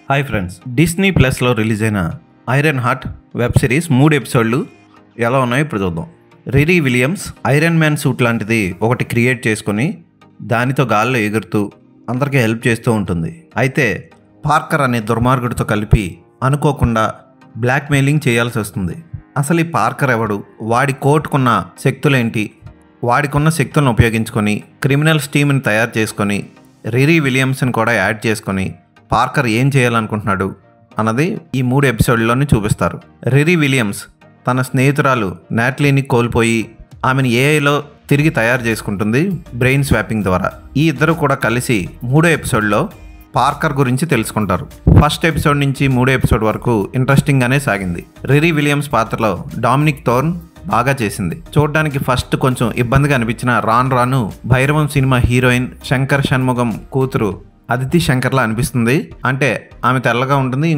Hi friends, Disney ప్లస్లో release అయిన iron heart web series 3 ఎపిసోడ్లు ఎలా ఉన్నాయో ఇప్పుడు చూద్దాం. రిరీ విలియమ్స్ ఐరన్ మ్యాన్ సూట్ లాంటిది ఒకటి క్రియేట్ చేసుకొని దానితో గాల్లో ఎగురుతూ అందరికీ హెల్ప్ చేస్తూ ఉంటుంది. అయితే పార్కర్ అనే దుర్మార్గుడితో కలిపి అనుకోకుండా బ్లాక్మెయిలింగ్ చేయాల్సి వస్తుంది. అసలు ఈ పార్కర్ ఎవడు, వాడి కోర్టుకున్న శక్తులేంటి, వాడికున్న శక్తులను ఉపయోగించుకొని క్రిమినల్స్ టీమ్ని తయారు చేసుకొని రిరీ విలియమ్స్ని కూడా యాడ్ చేసుకొని పార్కర్ ఏం చేయాలనుకుంటున్నాడు అన్నది ఈ 3 ఎపిసోడ్లోనే చూపిస్తారు. రిరీ విలియమ్స్ తన స్నేహితురాలు నాట్లీని కోల్పోయి ఆమెను ఏఐలో తిరిగి తయారు చేసుకుంటుంది బ్రెయిన్ స్వాపింగ్ ద్వారా. ఈ ఇద్దరు కూడా కలిసి 3వ ఎపిసోడ్లో పార్కర్ గురించి తెలుసుకుంటారు. ఫస్ట్ ఎపిసోడ్ నుంచి 3వ ఎపిసోడ్ వరకు ఇంట్రెస్టింగ్గానే సాగింది. రిరీ విలియమ్స్ పాత్రలో డామినిక్ థోర్న్ బాగా చేసింది. చూడడానికి ఫస్ట్ కొంచెం ఇబ్బందిగా అనిపించిన రాను భైరవం సినిమా హీరోయిన్ శంకర్ షణ్ముగం కూతురు అదితి శంకర్లా అనిపిస్తుంది. అంటే ఆమె తెల్లగా ఉంటుంది,